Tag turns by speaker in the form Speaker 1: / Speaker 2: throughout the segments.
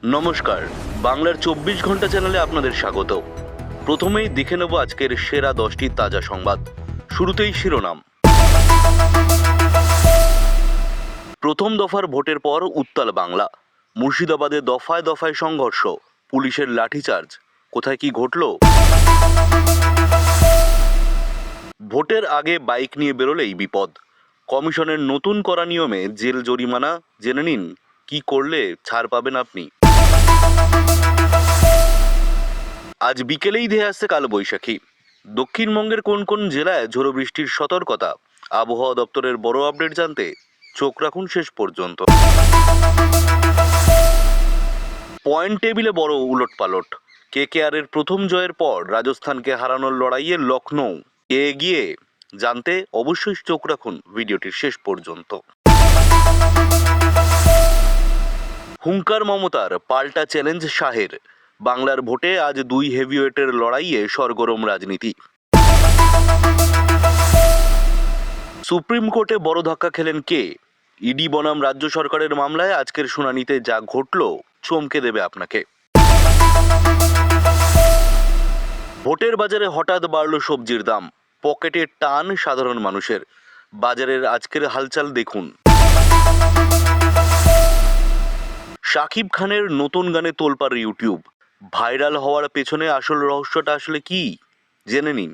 Speaker 1: নমস্কার, বাংলার ২৪ ঘন্টা চ্যানেলে আপনাদের স্বাগত। প্রথমেই দেখে নেব আজকের সেরা 10টি তাজা সংবাদ। শুরুতেই শিরোনাম। প্রথম দফার ভোটের পর উত্তাল বাংলা। মুর্শিদাবাদে দফায় দফায় সংঘর্ষ, পুলিশের লাঠিচার্জ। কোথায় কি ঘটল? ভোটের আগে বাইক নিয়ে বেরোলেই বিপদ। কমিশনের নতুন করা নিয়মে জেল জরিমানা। জেনে নিন কি করলে ছাড় পাবেন আপনি। আজ বিকেলেই ধেয়ে আসছে কালবৈশাখী। দক্ষিণবঙ্গের কোন কোন জেলায় ঝোড়ো বৃষ্টির সতর্কতা? আবহাওয়া দপ্তরের বড় আপডেট জানতে চোখ রাখুন শেষ পর্যন্ত। পয়েন্ট টেবিলে বড় উলটপালট। কেকেআরের প্রথম জয়ের পর রাজস্থানকে হারানোর লড়াইয়ে লখনৌ কে এগিয়ে? জানতে অবশ্যই চোখ রাখুন ভিডিওটির শেষ পর্যন্ত। হুঙ্কার মমতার, পাল্টা চ্যালেঞ্জ শাহের। বাংলার ভোটে আজ দুই হেভিওয়েটের লড়াইয়ে সরগরম রাজনীতি। সুপ্রিম কোর্টে বড় ধাক্কা খেলেন কে? ইডি বনাম রাজ্য সরকারের মামলায় আজকের শুনানিতে যা ঘটল চমকে দেবে আপনাকে। ভোটের বাজারে হঠাৎ বাড়ল সবজির দাম। পকেটে টান সাধারণ মানুষের। বাজারের আজকের হালচাল দেখুন। শাকিব খানের নতুন গানে তোলপাড় ইউটিউব। ভাইরাল হওয়ার পেছনে আসল রহস্যটা আসলে কি? জেনে নিন।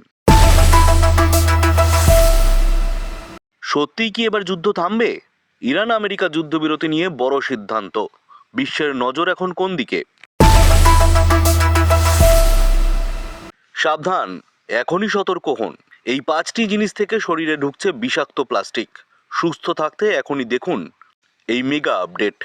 Speaker 1: সত্যিই কি এবার যুদ্ধ থামবে? ইরান আমেরিকা যুদ্ধবিরতি নিয়ে বড় সিদ্ধান্ত। বিশ্বের নজর এখন কোন দিকে? সাবধান, এখনই সতর্ক হন। এই 5টি জিনিস থেকে শরীরে ঢুকছে বিষাক্ত প্লাস্টিক। সুস্থ থাকতে এখনই দেখুন এই মেগা আপডেট।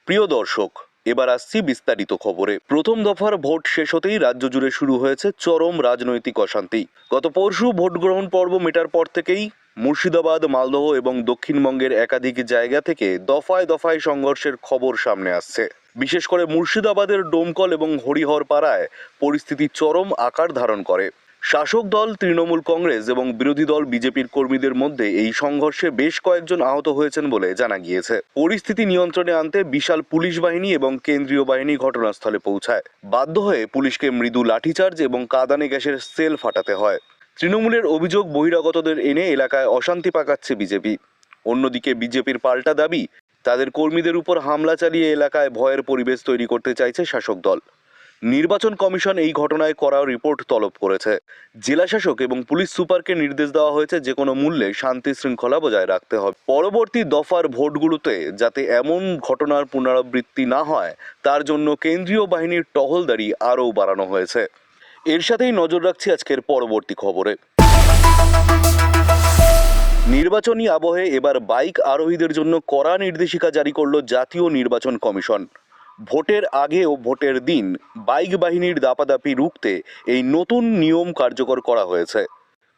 Speaker 1: প্রিয় দর্শক, এবার আসছি বিস্তারিত খবরে। প্রথম দফার ভোট শেষ হতেই রাজ্য জুড়ে শুরু হয়েছে চরম রাজনৈতিক অশান্তি। গত পরশু ভোট গ্রহণ পর্ব মেটার পর থেকেই মুর্শিদাবাদ, মালদহ এবং দক্ষিণবঙ্গের একাধিক জায়গা থেকে দফায় দফায় সংঘর্ষের খবর সামনে আসছে। বিশেষ করে মুর্শিদাবাদের ডোমকল এবং হরিহরপাড়ায় পরিস্থিতি চরম আকার ধারণ করে। শাসক দল তৃণমূল কংগ্রেস এবং বিরোধী দল বিজেপির কর্মীদের মধ্যে এই সংঘর্ষে বেশ কয়েকজন আহত হয়েছেন বলে জানা গিয়েছে। পরিস্থিতি নিয়ন্ত্রণে আনতে বিশাল পুলিশ বাহিনী এবং কেন্দ্রীয় বাহিনী ঘটনাস্থলে পৌঁছায়। বাধ্য হয়ে পুলিশকে মৃদু লাঠিচার্জ এবং কাঁদানে গ্যাসের সেল ফাটাতে হয়। তৃণমূলের অভিযোগ, বহিরাগতদের এনে এলাকায় অশান্তি পাকাচ্ছে বিজেপি। অন্যদিকে বিজেপির পাল্টা দাবি, তাদের কর্মীদের উপর হামলা চালিয়ে এলাকায় ভয়ের পরিবেশ তৈরি করতে চাইছে শাসক দল। নির্বাচন কমিশন এই ঘটনায় করা রিপোর্ট তলব করেছে। জেলা শাসক এবং পুলিশ সুপারকে নির্দেশ দেওয়া হয়েছে যে কোনো মূল্যে শান্তি শৃঙ্খলা বজায় রাখতে হবে। পরবর্তী দফার ভোটগুলোতে যাতে এমন ঘটনার পুনরাবৃত্তি না হয় তার জন্য কেন্দ্রীয় বাহিনীর টহলদারি আরও বাড়ানো হয়েছে। এর সাথেই নজর রাখছি আজকের পরবর্তী খবরে। নির্বাচনী আবহে এবার বাইক আরোহীদের জন্য কড়া নির্দেশিকা জারি করল জাতীয় নির্বাচন কমিশন। ভোটের আগে ও ভোটের দিন বাইক বাহিনীর দাপাদাপি রুখতে এই নতুন নিয়ম কার্যকর করা হয়েছে।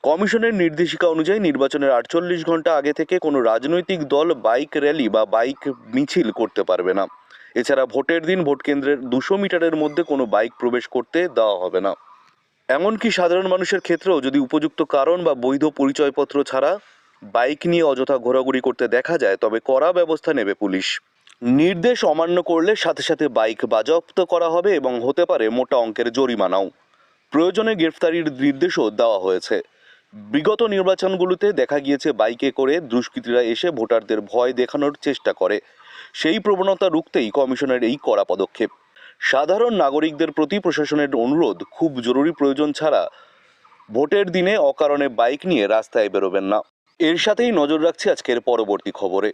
Speaker 1: কমিশনের নির্দেশিকা অনুযায়ী নির্বাচনের 48 ঘন্টা আগে থেকে কোনো রাজনৈতিক দল বাইক র্যালি বা বাইক মিছিল করতে পারবে না। এছাড়া ভোটের দিন ভোট কেন্দ্রের 200 মিটারের মধ্যে কোনো বাইক প্রবেশ করতে দেওয়া হবে না। এমনকি সাধারণ মানুষের ক্ষেত্রেও যদি উপযুক্ত কারণ বা বৈধ পরিচয়পত্র ছাড়া বাইক নিয়ে অযথা ঘোরাঘুরি করতে দেখা যায় তবে কড়া ব্যবস্থা নেবে পুলিশ। নির্দেশ অমান্য করলে সাথে সাথে বাইক বাজেয়াপ্ত করা হবে এবং হতে পারে মোটা অঙ্কের জরিমানাও। প্রয়োজনে গ্রেফতারির নির্দেশও দেওয়া হয়েছে। বিগত নির্বাচনগুলোতে দেখা গিয়েছে বাইকে করে দুষ্কৃতীরা এসে ভোটারদের ভয় দেখানোর চেষ্টা করে। সেই প্রবণতা রুখতেই কমিশনের এই কড়া পদক্ষেপ। সাধারণ নাগরিকদের প্রতি প্রশাসনের অনুরোধ, খুব জরুরি প্রয়োজন ছাড়া ভোটের দিনে অকারণে বাইক নিয়ে রাস্তায় বেরোবেন না। এর সাথেই নজর রাখছি আজকের পরবর্তী খবরে।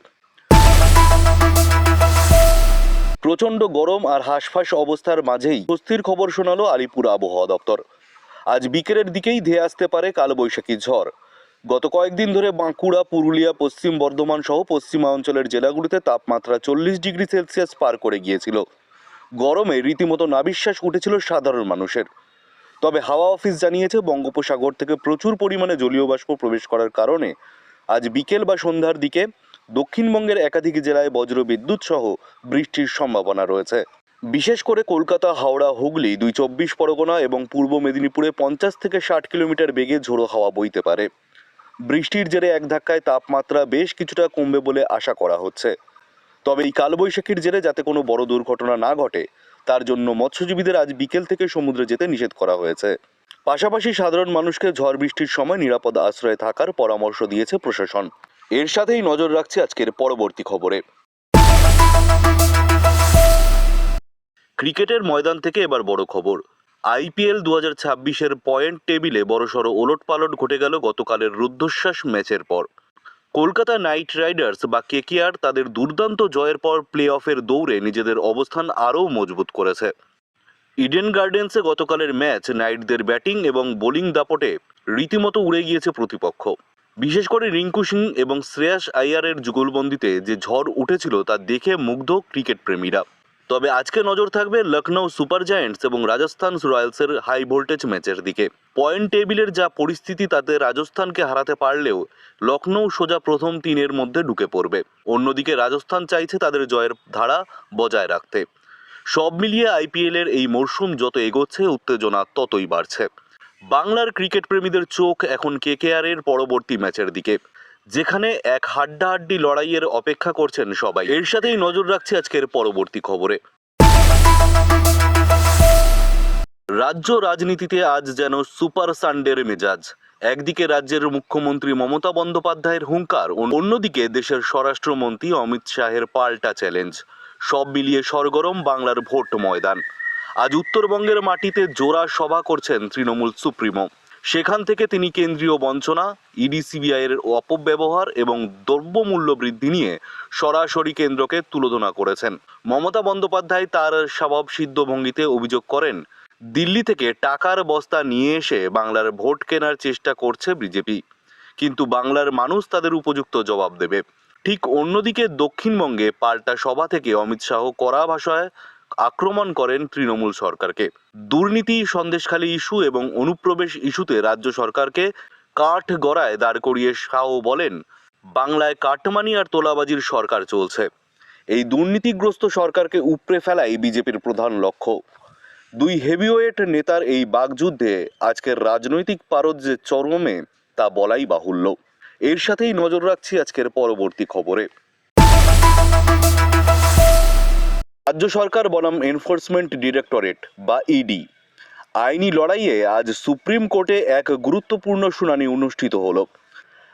Speaker 1: প্রচণ্ড গরম আর হাঁসফাঁস অবস্থার মাঝেই স্বস্তির খবর শোনালো আলিপুর আবহাওয়া দপ্তর। আজ বিকেলের দিকেই ধেয়ে আসতে পারে কালবৈশাখী ঝড়। গত কয়েকদিন ধরে বাঁকুড়া, পুরুলিয়া, পশ্চিম বর্ধমান সহ পশ্চিমাঞ্চলের জেলাগুলিতে তাপমাত্রা 40 ডিগ্রি সেলসিয়াস পার করে গিয়েছিল। গরমে রীতিমতো নাভিশ্বাস উঠেছিল সাধারণ মানুষের। তবে হাওয়া অফিস জানিয়েছে বঙ্গোপসাগর থেকে প্রচুর পরিমাণে জলীয় বাষ্প প্রবেশ করার কারণে আজ বিকেল বা সন্ধ্যার দিকে দক্ষিণবঙ্গের একাধিক জেলায় বজ্রবিদ্যুৎ সহ বৃষ্টির সম্ভাবনা রয়েছে। বিশেষ করে কলকাতা, হাওড়া, হুগলি, 24 পরগনা এবং পূর্ব মেদিনীপুরে 50 থেকে 60 কিলোমিটার বেগে ঝোড়ো হাওয়া বইতে পারে। বৃষ্টির জেরে এক ধাক্কায় তাপমাত্রা বেশ কিছুটা কমবে বলে আশা করা হচ্ছে। তবে এই কালবৈশাখীর জেরে যাতে কোনো বড় দুর্ঘটনা না ঘটে তার জন্য মৎস্যজীবীদের আজ বিকেল থেকে সমুদ্রে যেতে নিষেধ করা হয়েছে। পাশাপাশি সাধারণ মানুষকে ঝড় বৃষ্টির সময় নিরাপদ আশ্রয়ে থাকার পরামর্শ দিয়েছে প্রশাসন। এর সাথেই নজর রাখছে আজকের পরবর্তী খবরে। ক্রিকেটের ময়দান থেকে এবার বড় খবর। আইপিএল 2026-এর পয়েন্ট টেবিলে বড়সড় ওলটপালট ঘটে গেল গতকালের রুদ্ধশ্বাস ম্যাচের পর। কলকাতা নাইট রাইডার্স বা কেকেআর তাদের দুর্দান্ত জয়ের পর প্লে অফের দৌড়ে নিজেদের অবস্থান আরও মজবুত করেছে। ইডেন গার্ডেন্সে গতকালের ম্যাচ নাইটদের ব্যাটিং এবং বোলিং দাপটে রীতিমতো উড়ে গিয়েছে প্রতিপক্ষ। বিশেষ করে রিঙ্কু সিং এবং শ্রেয়াস আইয়ারের যুগলবন্দিতে যে ঝড় উঠেছিল তা দেখে মুগ্ধ ক্রিকেট প্রেমীরা। তবে আজকে নজর থাকবে লখনৌ সুপার জায়ান্টস এবং রাজস্থান রয়্যালসের হাই ভোল্টেজ ম্যাচের দিকে। পয়েন্ট টেবিলের যা পরিস্থিতি তাতে রাজস্থানকে হারাতে পারলেও লখনৌ সোজা প্রথম 3-এর মধ্যে ঢুকে পড়বে। অন্যদিকে রাজস্থান চাইছে তাদের জয়ের ধারা বজায় রাখতে। সব মিলিয়ে আইপিএলের এই মরশুম যত এগোচ্ছে উত্তেজনা ততই বাড়ছে। বাংলার ক্রিকেট প্রেমীদের চোখ এখন কেকেআরের পরবর্তী ম্যাচের দিকে, যেখানে এক হাড্ডাহাড্ডি লড়াইয়ের অপেক্ষা করছেন সবাই। এর সাথেই নজর রাখছি আজকের পরবর্তী খবরে। রাজ্য রাজনীতিতে আজ যেন সুপার সানডের মেজাজ। একদিকে রাজ্যের মুখ্যমন্ত্রী মমতা বন্দ্যোপাধ্যায়ের হুঙ্কার, অন্যদিকে দেশের স্বরাষ্ট্রমন্ত্রী অমিত শাহের পাল্টা চ্যালেঞ্জ। সব মিলিয়ে সরগরম বাংলার ভোট ময়দান। আজ উত্তরবঙ্গের মাটিতে জোড়া সভা করছেন তৃণমূল সুপ্রিমো। সেখান থেকে তিনি কেন্দ্রীয় বঞ্চনা, ইডি সিবিআইয়ের অপব্যবহার এবং দ্রব্যমূল্য বৃদ্ধি নিয়ে সরাসরি কেন্দ্রকে তুলোধনা করেছেন। মমতা বন্দ্যোপাধ্যায় তার স্বভাবসিদ্ধ ভঙ্গিতে অভিযোগ করেন, দিল্লি থেকে টাকার বস্তা নিয়ে এসে বাংলার ভোট কেনার চেষ্টা করছে বিজেপি, কিন্তু বাংলার মানুষ তাদের উপযুক্ত জবাব দেবে। ঠিক অন্যদিকে দক্ষিণবঙ্গে পাল্টা সভা থেকে অমিত শাহ কড়া ভাষায় আক্রমণ করেন তৃণমূল সরকারকে। দুর্নীতি, সন্দেশখালী ইস্যু এবং অনুপ্রবেশ ইস্যুতে রাজ্য সরকারকে কাঠ গড়ায় দাঁড় করিয়ে শাহ বলেন, বাংলায় কাটমানি আর তোলাবাজির সরকার চলছে। এই দুর্নীতিগ্রস্ত সরকারকে উপড়ে ফেলাই বিজেপির প্রধান লক্ষ্য। দুই হেভিওয়েট নেতার এই বাগযুদ্ধে আজকের রাজনৈতিক পারদ যে চরমে তা বলাই বাহুল্য। এর সাথেই নজর রাখছি আজকের পরবর্তী খবরে। রাজ্য সরকার বনাম এনফোর্সমেন্ট ডিরেক্টরেট বা ইডি আইনি লড়াইয়ে আজ সুপ্রিম কোর্টে এক গুরুত্বপূর্ণ শুনানি অনুষ্ঠিত হলো।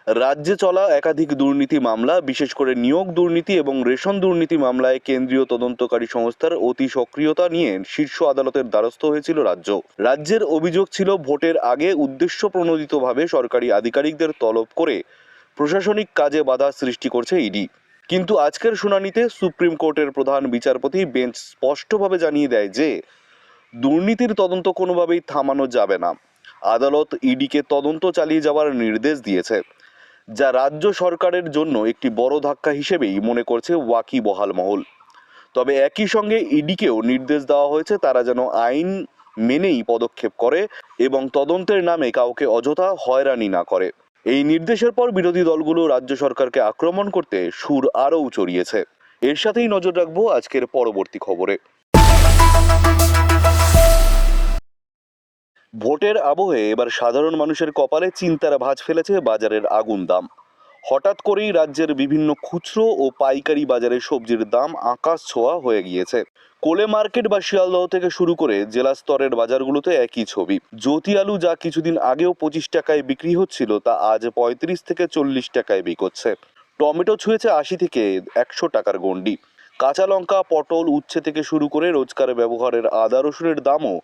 Speaker 1: রাজ্যে চলা একাধিক দুর্নীতি মামলা, বিশেষ করে নিয়োগ দুর্নীতি এবং রেশন দুর্নীতি মামলায় কেন্দ্রীয় তদন্তকারী সংস্থার অতি সক্রিয়তা নিয়ে শীর্ষ আদালতের দ্বারস্থ হয়েছিল রাজ্য। রাজ্যের অভিযোগ ছিল, ভোটের আগে উদ্দেশ্য প্রণোদিতভাবে সরকারি আধিকারিকদের তলব করে প্রশাসনিক কাজে বাধা সৃষ্টি করছে ইডি। কিন্তু আজকের শুনানিতে সুপ্রিম কোর্টের প্রধান বিচারপতি বেঞ্চ স্পষ্টভাবে জানিয়ে দেয় যে দুর্নীতির তদন্ত কোনোভাবেই থামানো যাবে না। আদালত ইডিকে তদন্ত চালিয়ে যাওয়ার নির্দেশ দিয়েছে, যা রাজ্য সরকারের জন্য একটি বড় ধাক্কা হিসেবেই মনে করছে ওয়াকিবহাল মহল। তবে একই সঙ্গে ইডিকেও নির্দেশ দেওয়া হয়েছে তারা যেন আইন মেনেই পদক্ষেপ করে এবং তদন্তের নামে কাউকে অযথা হয়রানি না করে। এই নির্দেশের পর বিরোধী দলগুলো রাজ্য সরকারকে আক্রমণ করতে সুর আরও চড়িয়েছে। এর সাথেই নজর রাখবো আজকের পরবর্তী খবরে। ভোটের আবহে এবার সাধারণ মানুষের কপালে চিন্তার ভাঁজ ফেলেছে বাজারের আগুন দাম। হঠাৎ করেই রাজ্যের বিভিন্ন খুচরো ও পাইকারি বাজারে সবজির দাম আকাশ ছোঁয়া হয়ে গিয়েছে। কোলে মার্কেট বা শিয়ালদহ থেকে শুরু করে জেলা স্তরের বাজারগুলোতে একই ছবি। জ্যোতি আলু যা কিছুদিন আগেও 25 টাকায় বিক্রি হচ্ছিল তা আজ 35 থেকে 40 টাকায় বিকোচ্ছে। টমেটো ছুঁয়েছে 80 থেকে 100 টাকার গণ্ডি। কাঁচা লঙ্কা, পটল, উচ্ছে থেকে শুরু করে রোজকার ব্যবহারের আদা রসুনের দামও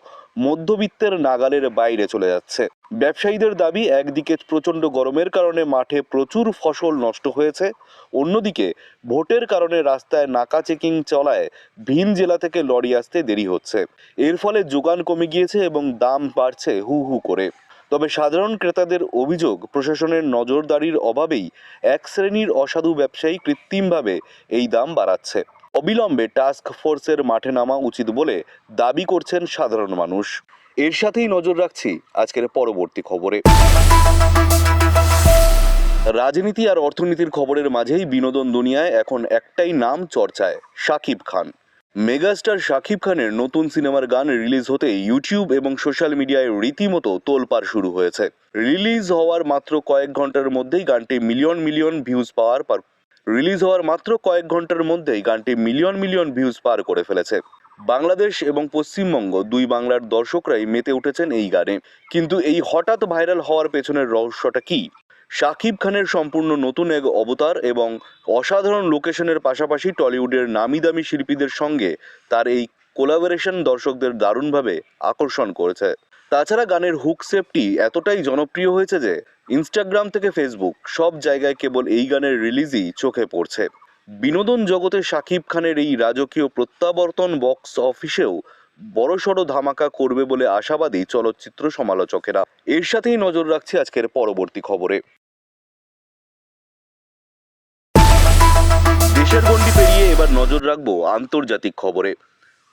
Speaker 1: মধ্যবিত্তের নাগালের বাইরে চলে যাচ্ছে। ব্যবসায়ীদের দাবি, একদিকে প্রচণ্ড গরমের কারণে মাঠে প্রচুর ফসল নষ্ট হয়েছে, অন্যদিকে ভোটের কারণে রাস্তায় নাকা চেকিং চলায় ভিন জেলা থেকে লরি আসতে দেরি হচ্ছে। এর ফলে যোগান কমে গিয়েছে এবং দাম বাড়ছে হু হু করে। তবে সাধারণ ক্রেতাদের অভিযোগ, প্রশাসনের নজরদারির অভাবেই এক শ্রেণীর অসাধু ব্যবসায়ী কৃত্রিমভাবে এই দাম বাড়াচ্ছে। অবিলম্বে টাস্ক ফোর্সের মাঠে নামা উচিত বলে দাবি করছেন সাধারণ মানুষ। এর সাথেই নজর রাখছি আজকের পরবর্তী খবরে। রাজনীতি আর অর্থনীতির খবরের মাঝেই বিনোদন দুনিয়ায় এখন একটাই নাম চর্চায়, শাকিব খান। মেগাস্টার শাকিব খানের নতুন সিনেমার গান রিলিজ হতে ইউটিউব এবং সোশ্যাল মিডিয়ায় রীতিমতো তোলপাড় শুরু হয়েছে। রিলিজ হওয়ার মাত্র কয়েক ঘন্টার মধ্যেই গানটি মিলিয়ন মিলিয়ন ভিউজ পাওয়ার পর রিলিজ হওয়ার মাত্র কয়েক ঘন্টার মধ্যেই গানটি মিলিয়ন মিলিয়ন ভিউজ পার করে ফেলেছে। বাংলাদেশ এবং পশ্চিমবঙ্গ দুই বাংলার দর্শকরাই মেতে উঠেছেন এই গানে। কিন্তু এই হঠাৎ ভাইরাল হওয়ার পেছনের রহস্যটা কি? শাকিব খানের সম্পূর্ণ নতুন এক অবতার এবং অসাধারণ লোকেশনের পাশাপাশি টলিউডের নামি দামি শিল্পীদের সঙ্গে তার এই কোলাবোরেশন দর্শকদের দারুণভাবে আকর্ষণ করেছে। তাছাড়া গানের হুক সেপটি এতটাই জনপ্রিয় হয়েছে যে ইনস্টাগ্রাম থেকে ফেসবুক সব জায়গায় কেবল এই গানের রিলিজই চোখে পড়ছে। বিনোদন জগতে শাকিব খানের এই রাজকীয় প্রত্যাবর্তন বক্স অফিসেও বড়সড় ধামাকা করবে বলে আশাবাদী চলচ্চিত্র সমালোচকেরা। এর সাথেই নজর রাখছে আজকের পরবর্তী খবরে। দেশের গণ্ডি পেরিয়ে এবার নজর রাখবো আন্তর্জাতিক খবরে।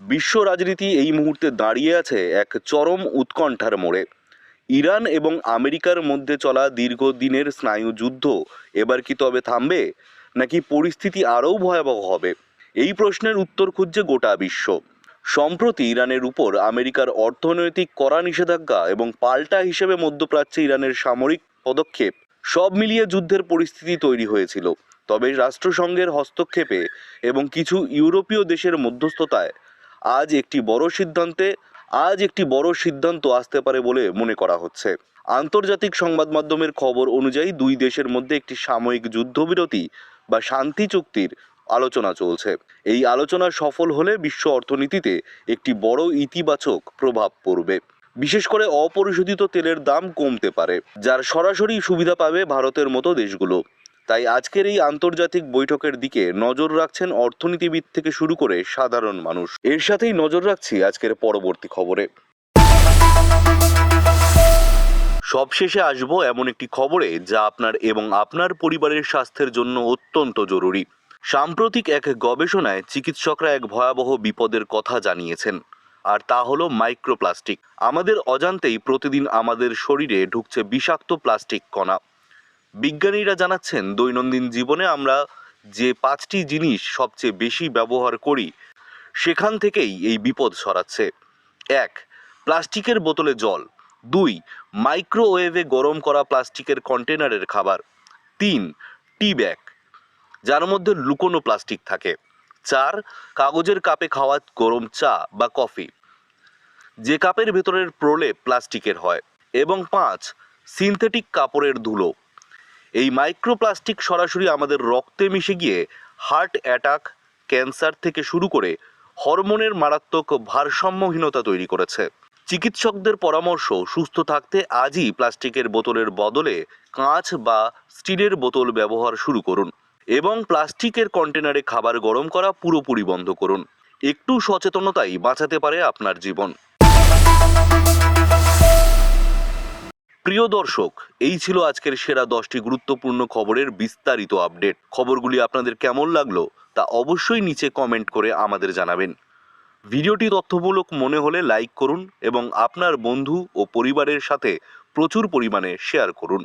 Speaker 1: বিশ্ব রাজনীতি এই মুহূর্তে দাঁড়িয়ে আছে এক চরম উৎকণ্ঠার মোড়ে। ইরান এবং আমেরিকার মধ্যে চলা দীর্ঘদিনের স্নায়ুযুদ্ধ এবার কি তবে থামবে, নাকি পরিস্থিতি আরও ভয়াবহ হবে? এই প্রশ্নের উত্তর খুঁজছে গোটা বিশ্ব। সম্প্রতি ইরানের উপর আমেরিকার অর্থনৈতিক কড়া নিষেধাজ্ঞা এবং পাল্টা হিসেবে মধ্যপ্রাচ্যে ইরানের সামরিক পদক্ষেপ সব মিলিয়ে যুদ্ধের পরিস্থিতি তৈরি হয়েছিল। তবে রাষ্ট্রসংঘের হস্তক্ষেপে এবং কিছু ইউরোপীয় দেশের মধ্যস্থতায় আজ একটি বড় সিদ্ধান্ত আসতে পারে বলে মনে করা হচ্ছে। আন্তর্জাতিক সংবাদ মাধ্যমের খবর অনুযায়ী দুই দেশের মধ্যে একটি সাময়িক যুদ্ধবিরতি বা শান্তি চুক্তির আলোচনা চলছে। এই আলোচনা সফল হলে বিশ্ব অর্থনীতিতে একটি বড় ইতিবাচক প্রভাব পড়বে। বিশেষ করে অপরিশোধিত তেলের দাম কমতে পারে, যার সরাসরি সুবিধা পাবে ভারতের মতো দেশগুলো। তাই আজকের এই আন্তর্জাতিক বৈঠকের দিকে নজর রাখছেন অর্থনীতিবিদ থেকে শুরু করে সাধারণ মানুষ। এর সাথেই নজর রাখছি আজকের পরবর্তী খবরে। সবশেষে আসবো এমন একটি খবরে যা আপনার এবং আপনার পরিবারের স্বাস্থ্যের জন্য অত্যন্ত জরুরি। সাম্প্রতিক এক গবেষণায় চিকিৎসকরা এক ভয়াবহ বিপদের কথা জানিয়েছেন, আর তা হলো মাইক্রোপ্লাস্টিক। আমাদের অজান্তেই প্রতিদিন আমাদের শরীরে ঢুকছে বিষাক্ত প্লাস্টিক কণা। বিজ্ঞানীরা জানাচ্ছেন, দৈনন্দিন জীবনে আমরা যে 5টি জিনিস সবচেয়ে বেশি ব্যবহার করি সেখান থেকেই এই বিপদ ছড়াচ্ছে। 1. প্লাস্টিকের বোতলে জল। 2. মাইক্রোওয়েভে গরম করা প্লাস্টিকের কন্টেনারের খাবার। 3. টি ব্যাগ, যার মধ্যে লুকোনো প্লাস্টিক থাকে। 4. কাগজের কাপে খাওয়া গরম চা বা কফি, যে কাপের ভেতরের প্রলেপ প্লাস্টিকের হয়। এবং 5. সিনথেটিক কাপড়ের ধুলো। এই মাইক্রোপ্লাস্টিক সরাসরি আমাদের রক্তে মিশে গিয়ে হার্ট অ্যাটাক, ক্যান্সার থেকে শুরু করে হরমোনের মারাত্মক ভারসাম্যহীনতা তৈরি করেছে। চিকিৎসকদের পরামর্শ, সুস্থ থাকতে আজই প্লাস্টিকের বোতলের বদলে কাঁচ বা স্টিলের বোতল ব্যবহার শুরু করুন এবং প্লাস্টিকের কন্টেনারে খাবার গরম করা পুরোপুরি বন্ধ করুন। একটু সচেতনতাই বাঁচাতে পারে আপনার জীবন। প্রিয় দর্শক, এই ছিল আজকের সেরা 10টি গুরুত্বপূর্ণ খবরের বিস্তারিত আপডেট। খবরগুলি আপনাদের কেমন লাগলো তা অবশ্যই নিচে কমেন্ট করে আমাদের জানাবেন। ভিডিওটি তথ্যমূলক মনে হলে লাইক করুন এবং আপনার বন্ধু ও পরিবারের সাথে প্রচুর পরিমাণে শেয়ার করুন।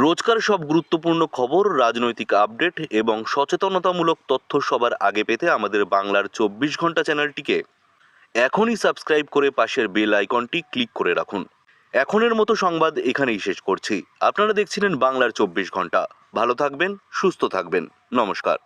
Speaker 1: রোজকার সব গুরুত্বপূর্ণ খবর, রাজনৈতিক আপডেট এবং সচেতনতামূলক তথ্য সবার আগে পেতে আমাদের বাংলার 24 ঘন্টা চ্যানেলটিকে এখনই সাবস্ক্রাইব করে পাশের বেল আইকনটি ক্লিক করে রাখুন। এখনের মতো সংবাদ এখানেই শেষ করছি। আপনারা দেখছিলেন বাংলার 24 ঘন্টা। ভালো থাকবেন, সুস্থ থাকবেন। নমস্কার।